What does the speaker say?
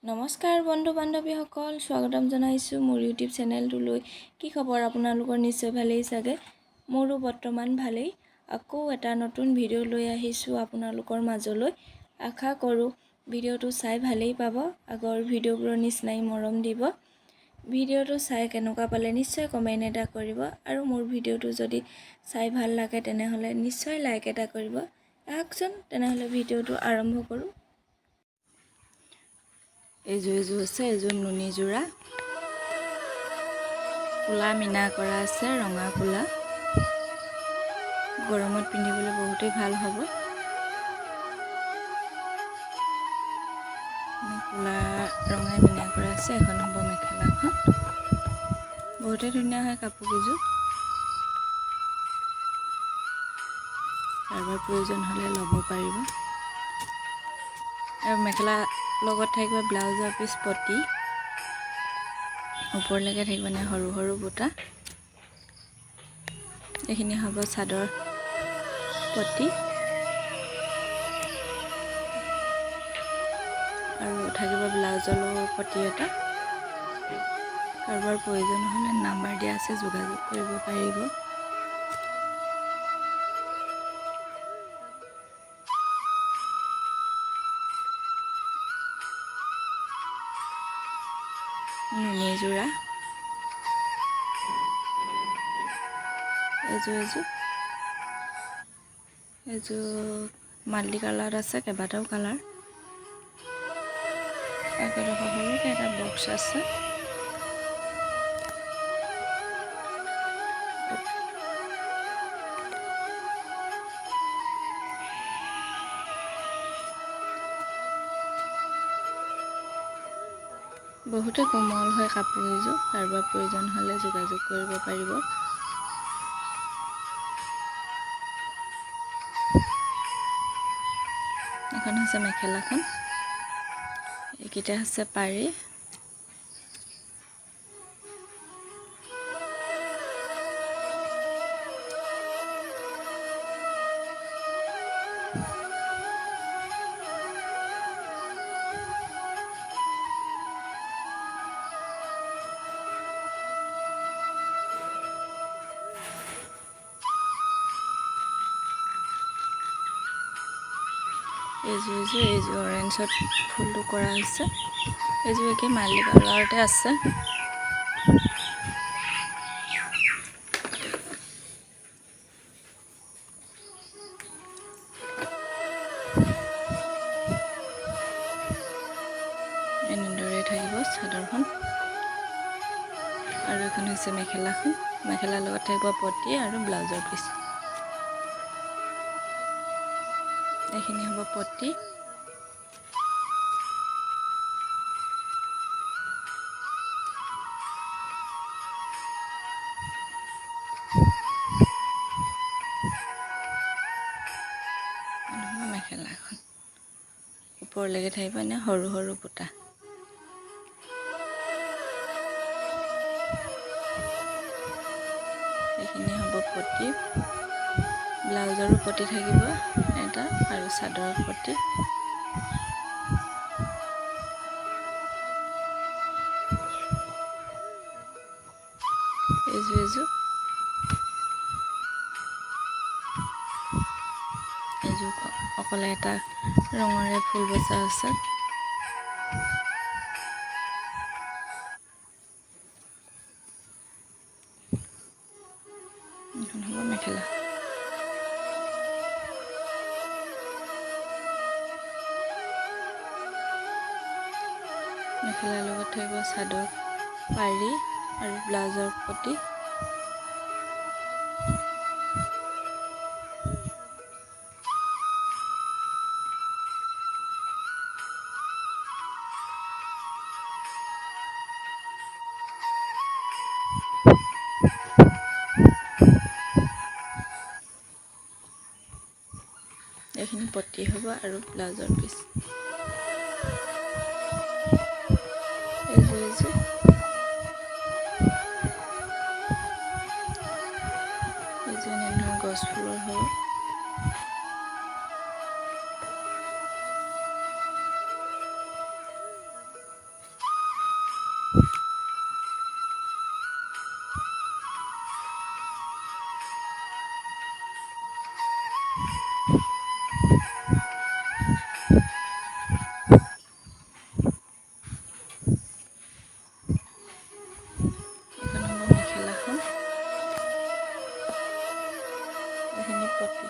নমস্কাৰ বন্ধু বান্ধৱীসকল, স্বাগতম জনাইছোঁ মোৰ ইউটিউব চেনেলটোলৈ। কি খবৰ আপোনালোকৰ? নিশ্চয় ভালেই চাগে। মোৰো বৰ্তমান ভালেই। আকৌ এটা নতুন ভিডিঅ' লৈ আহিছোঁ আপোনালোকৰ মাজলৈ। আশা কৰোঁ ভিডিঅ'টো চাই ভালেই পাব, আগৰ ভিডিঅ'বোৰৰ নিচিনাই মৰম দিব। ভিডিঅ'টো চাই কেনেকুৱা পালে নিশ্চয় কমেণ্ট এটা কৰিব, আৰু মোৰ ভিডিঅ'টো যদি চাই ভাল লাগে তেনেহ'লে নিশ্চয় লাইক এটা কৰিব। আহকচোন তেনেহ'লে ভিডিঅ'টো আৰম্ভ কৰোঁ। এইযোৰ আছে, এইযোৰ নুনী যোৰা, কোলা মিনা কৰা আছে, ৰঙা কোলা। গৰমত পিন্ধিবলৈ বহুতেই ভাল হ'ব। কোলা ৰঙা মিনা কৰা আছে। এখন হ'ব মেখেলাখন, বহুতেই ধুনীয়া হয় কাপোৰ কেইযোৰ। কাৰোবাৰ প্ৰয়োজন হ'লে ল'ব পাৰিব। আৰু মেখেলা লগত থাকিব ব্লাউজৰ পিচ পটি, ওপৰলৈকে থাকিব নে সৰু সৰু বুটা। এইখিনি হ'ব চাদৰ পটি, আৰু থাকিব ব্লাউজৰ লগত পটি এটা। কাৰোবাৰ প্ৰয়োজন হ'লে নাম্বাৰ দিয়া আছে, যোগাযোগ কৰিব পাৰিব। নুনী যোৰা, এইযোৰ মাল্টি কালাৰত আছে, কেইবাটাও কালাৰ। একেডোখৰ সৰুকৈ এটা বক্স আছে। বহুতে কোমল হয় কাপোৰ এযোৰ, কাৰোবাৰ প্ৰয়োজন হ'লে যোগাযোগ কৰিব পাৰিব। এখন হৈছে মেখেলাখন, এইকেইটা হৈছে পাৰি। এইযোৰ অৰেঞ্জত ফুলটো কৰা হৈছে। এইযোৰ একে মাল্টি কালাৰতে আছে। এনেদৰে থাকিব চাদৰখন। আৰু এখন হৈছে মেখেলাখন, মেখেলাৰ লগত থাকিব পটি আৰু ব্লাউজৰ পিচ। এইখিনি হ'ব পটি। মেখেলাখন ওপৰলৈকে থাকিব নে সৰু সৰু বুটা। এইখিনি হ'ব পটি, ব্লাউজৰো পটি থাকিব এটা, আৰু চাদৰৰ পটি। এইযোৰ অকলে এটা ৰঙৰে ফুল বচা আছে। এখন হ'ব মেখেলা। মেখেলাৰ লগত থাকিব চাদৰ পাৰি আৰু ব্লাউজৰ পটি। এইখিনি পটি হ'ব আৰু ব্লাউজৰ পিচ। এইযোৰ এনেধৰণৰ গছ ফুলৰ হ'ব। মেখেলাখন এইখিনি পতি